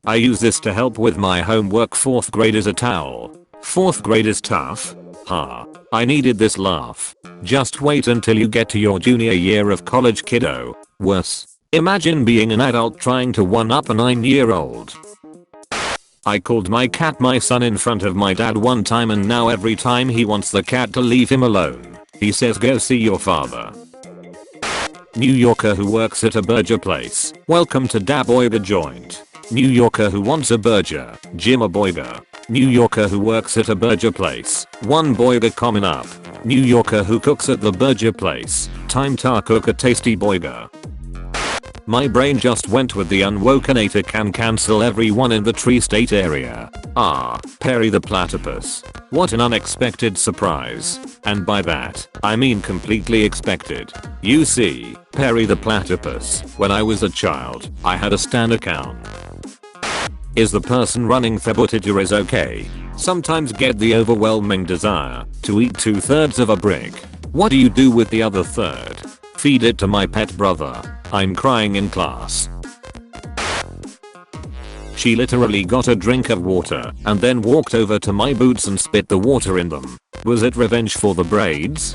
I use this to help with my homework. 4th grade is a towel. 4th grade is tough. Ha. I needed this laugh. Just wait until you get to your junior year of college, kiddo. Worse. Imagine being an adult trying to one-up a 9-year-old. I called my cat my son in front of my dad one time, and now every time he wants the cat to leave him alone, he says go see your father. New Yorker who works at a burger place. Welcome to Da Boyga joint. New Yorker who wants a burger. Jim a boyga. New Yorker who works at a burger place. One boyga coming up. New Yorker who cooks at the burger place. Time to cook a tasty boyga. My brain just went with the unwokenator can cancel everyone in the tri-state area. Ah, Perry the platypus. What an unexpected surprise. And by that, I mean completely expected. You see, Perry the platypus, when I was a child, I had a Stan account. Is the person running Thebutiter is okay. Sometimes get the overwhelming desire to eat 2/3 of a brick. What do you do with the other third? Feed it to my pet brother. I'm crying in class. She literally got a drink of water and then walked over to my boots and spit the water in them. Was it revenge for the braids?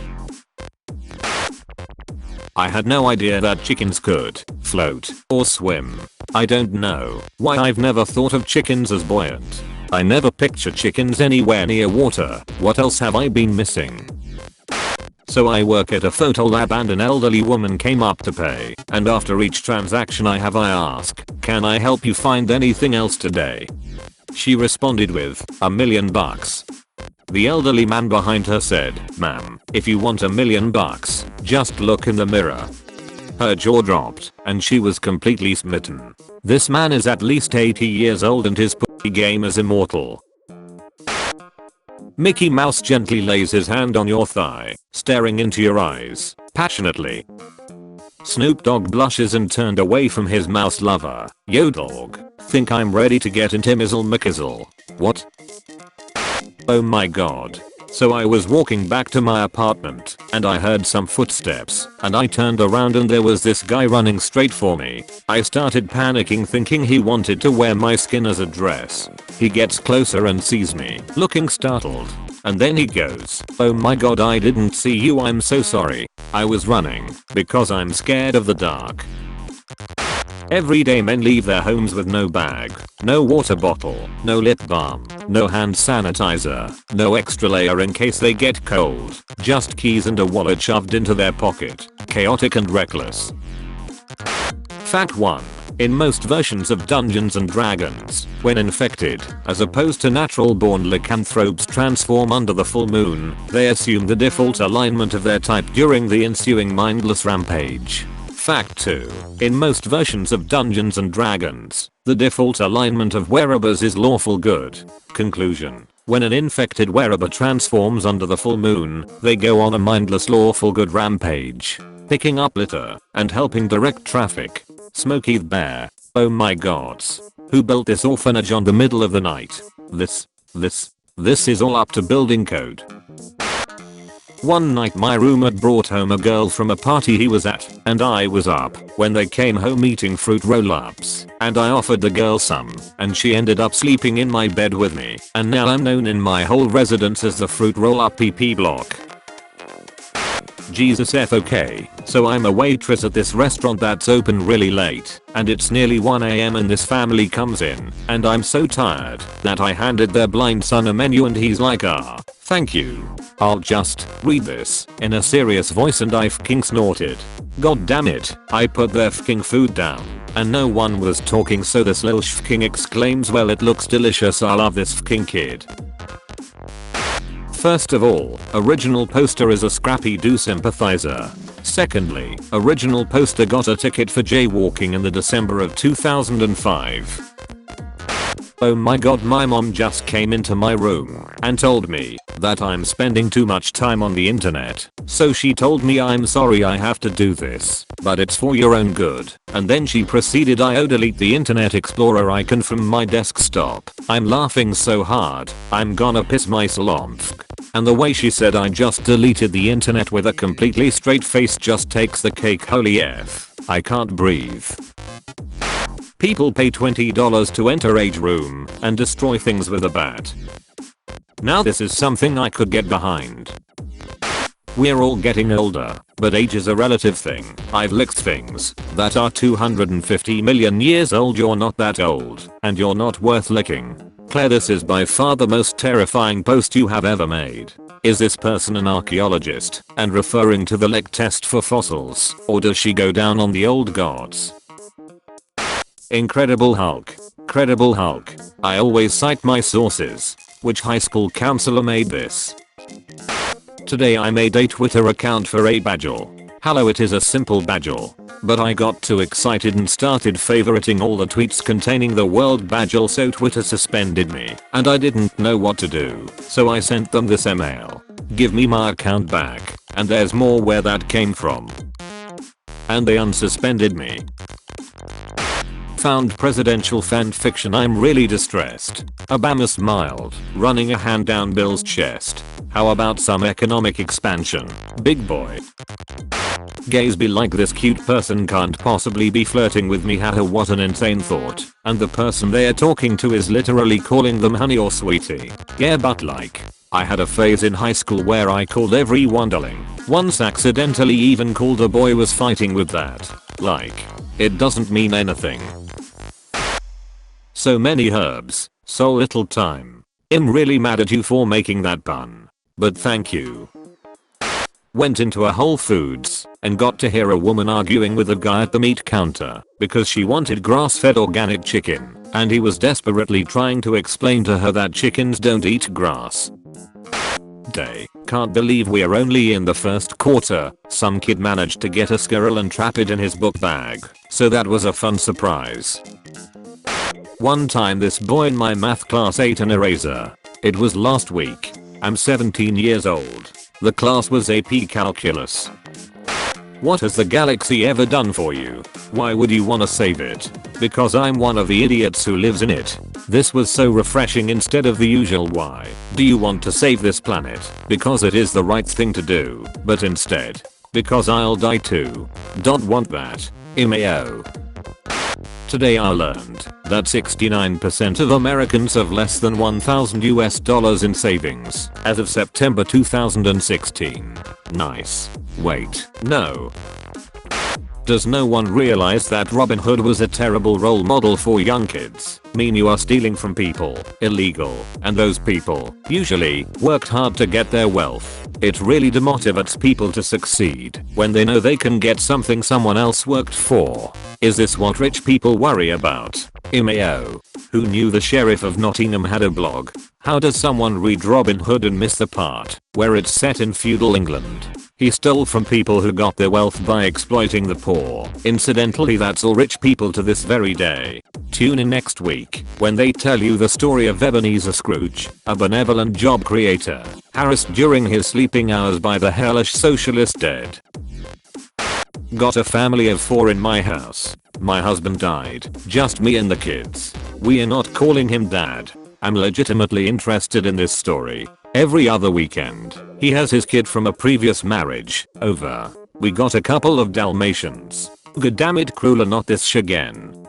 I had no idea that chickens could float or swim. I don't know why I've never thought of chickens as buoyant. I never picture chickens anywhere near water. What else have I been missing? So I work at a photo lab and an elderly woman came up to pay, and after each transaction I ask, can I help you find anything else today? She responded with, $1 million. The elderly man behind her said, ma'am, if you want $1 million, just look in the mirror. Her jaw dropped, and she was completely smitten. This man is at least 80 years old and his pussy game is immortal. Mickey Mouse gently lays his hand on your thigh, staring into your eyes, passionately. Snoop Dogg blushes and turned away from his mouse lover. Yo dog, think I'm ready to get into Mizzle McKizzle. What? Oh my god. So I was walking back to my apartment, and I heard some footsteps, and I turned around and there was this guy running straight for me. I started panicking thinking he wanted to wear my skin as a dress. He gets closer and sees me, looking startled. And then he goes, oh my god, I didn't see you, I'm so sorry. I was running, because I'm scared of the dark. Everyday men leave their homes with no bag, no water bottle, no lip balm, no hand sanitizer, no extra layer in case they get cold, just keys and a wallet shoved into their pocket. Chaotic and reckless. Fact 1. In most versions of Dungeons and Dragons, when infected, as opposed to natural born lycanthropes transform under the full moon, they assume the default alignment of their type during the ensuing mindless rampage. Fact 2. In most versions of Dungeons and Dragons, the default alignment of wearabers is lawful good. Conclusion. When an infected wearaber transforms under the full moon, they go on a mindless lawful good rampage, picking up litter and helping direct traffic. Smokey the Bear. Oh my gods. Who built this orphanage on the middle of the night? This is all up to building code. One night my roommate brought home a girl from a party he was at, and I was up when they came home eating fruit roll-ups, and I offered the girl some, and she ended up sleeping in my bed with me, and now I'm known in my whole residence as the fruit roll-up PP block. Jesus F okay, so I'm a waitress at this restaurant that's open really late, and it's nearly 1 AM and this family comes in, and I'm so tired that I handed their blind son a menu and he's like thank you. I'll just read this in a serious voice and I fking snorted. God damn it, I put their fking food down, and no one was talking so this little fking exclaims well it looks delicious, I love this fking kid. First of all, original poster is a Scrappy Doo sympathizer. Secondly, original poster got a ticket for jaywalking in the December of 2005. Oh my god, my mom just came into my room and told me that I'm spending too much time on the internet. So she told me I'm sorry I have to do this, but it's for your own good. And then she proceeded to delete the Internet Explorer icon from my desktop. I'm laughing so hard, I'm gonna piss myself. And the way she said I just deleted the internet with a completely straight face just takes the cake, holy F. I can't breathe. People pay $20 to enter age room and destroy things with a bat. Now this is something I could get behind. We're all getting older, but age is a relative thing. I've licked things that are 250 million years old. You're not that old, and you're not worth licking. Claire, this is by far the most terrifying post you have ever made. Is this person an archaeologist and referring to the lick test for fossils, or does she go down on the old gods? Incredible Hulk. Credible Hulk. I always cite my sources. Which high school counselor made this? Today I made a Twitter account for a badgle. Hello, it is a simple badgle. But I got too excited and started favoriting all the tweets containing the word badgle, so Twitter suspended me. And I didn't know what to do. So I sent them this email. Give me my account back. And there's more where that came from. And they unsuspended me. Found presidential fanfiction. I'm really distressed. Obama smiled, running a hand down Bill's chest. How about some economic expansion, big boy? Gays be like, this cute person can't possibly be flirting with me. Haha, what an insane thought. And the person they are talking to is literally calling them honey or sweetie. Yeah, but like, I had a phase in high school where I called everyone darling. Once accidentally even called a boy, was fighting with that. Like, it doesn't mean anything. So many herbs, so little time. I'm really mad at you for making that pun. But thank you. Went into a Whole Foods and got to hear a woman arguing with a guy at the meat counter because she wanted grass-fed organic chicken, and he was desperately trying to explain to her that chickens don't eat grass. Can't believe we're only in the first quarter. Some kid managed to get a squirrel and trap it in his book bag, so that was a fun surprise. One time this boy in my math class ate an eraser. It was last week. I'm 17 years old. The class was AP Calculus. What has the galaxy ever done for you? Why would you want to save it? Because I'm one of the idiots who lives in it. This was so refreshing instead of the usual why do you want to save this planet? Because it is the right thing to do, but instead, because I'll die too. Don't want that. Imeo. Today I learned that 69% of Americans have less than $1,000 in savings as of September 2016. Nice. Wait, no. Does no one realize that Robin Hood was a terrible role model for young kids? Mean you are stealing from people, illegal, and those people, usually, worked hard to get their wealth. It really demotivates people to succeed when they know they can get something someone else worked for. Is this what rich people worry about? Imeo. Who knew the Sheriff of Nottingham had a blog? How does someone read Robin Hood and miss the part where it's set in feudal England? He stole from people who got their wealth by exploiting the poor. Incidentally, that's all rich people to this very day. Tune in next week when they tell you the story of Ebenezer Scrooge, a benevolent job creator, harassed during his sleeping hours by the hellish socialist dead. Got a family of 4 in my house. My husband died, just me and the kids. We are not calling him dad. I'm legitimately interested in this story. Every other weekend, he has his kid from a previous marriage over. We got a couple of Dalmatians. Goddammit, cruel, not this sh again.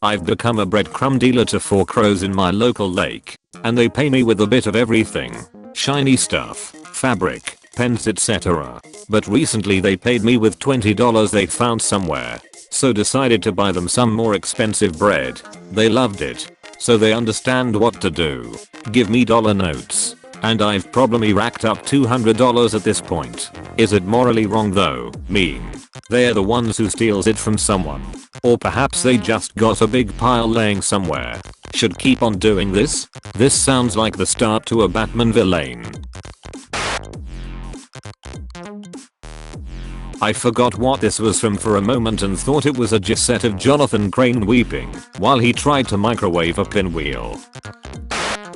I've become a breadcrumb dealer to 4 crows in my local lake, and they pay me with a bit of everything. Shiny stuff, fabric, pens, etc. But recently they paid me with $20 they found somewhere. So decided to buy them some more expensive bread. They loved it. So they understand what to do. Give me dollar notes. And I've probably racked up $200 at this point. Is it morally wrong though? Mean. They're the ones who steals it from someone. Or perhaps they just got a big pile laying somewhere. Should keep on doing this? This sounds like the start to a Batman villain. I forgot what this was from for a moment and thought it was a gif of Jonathan Crane weeping while he tried to microwave a pinwheel.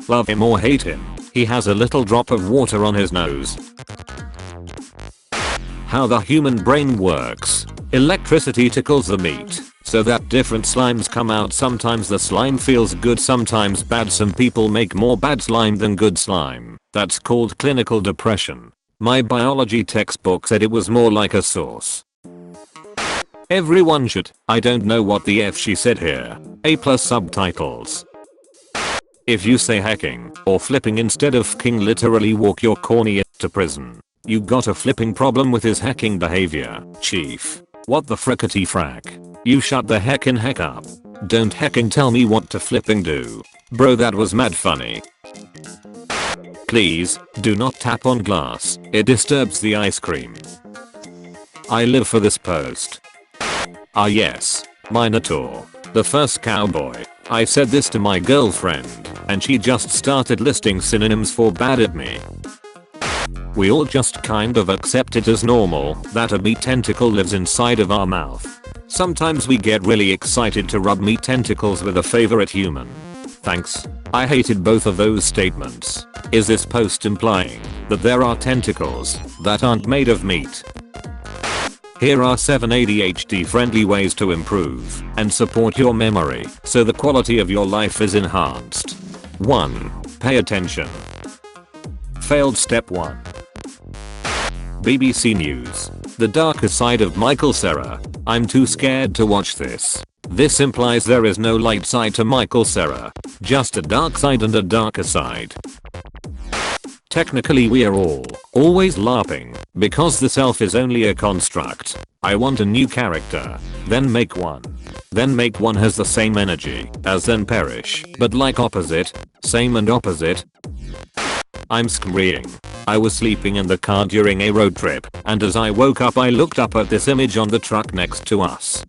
Love him or hate him, he has a little drop of water on his nose. How the human brain works. Electricity tickles the meat so that different slimes come out. Sometimes the slime feels good, sometimes bad. Some people make more bad slime than good slime. That's called clinical depression. My biology textbook said it was more like a sauce. Everyone should. I don't know what the F she said here. A plus subtitles. If you say hacking or flipping instead of king, literally walk your corny to prison. You got a flipping problem with his hacking behavior, chief. What the frickety frack? You shut the heckin' heck up. Don't hecking tell me what to flipping do. Bro, that was mad funny. Please, do not tap on glass. It disturbs the ice cream. I live for this post. Ah yes, Minotaur. The first cowboy. I said this to my girlfriend, and she just started listing synonyms for bad at me. We all just kind of accept it as normal that a meat tentacle lives inside of our mouth. Sometimes we get really excited to rub meat tentacles with a favorite human. Thanks. I hated both of those statements. Is this post implying that there are tentacles that aren't made of meat? Here are 7 ADHD friendly ways to improve and support your memory so the quality of your life is enhanced. 1. Pay attention. Failed step 1. BBC News. The darker side of Michael Cera. I'm too scared to watch this. This implies there is no light side to Michael Cera, just a dark side and a darker side. Technically we are all always LARPing because the self is only a construct. I want a new character, then make one. Then make one has the same energy as then perish, but like opposite, same and opposite. I'm screaming. I was sleeping in the car during a road trip, and as I woke up I looked up at this image on the truck next to us.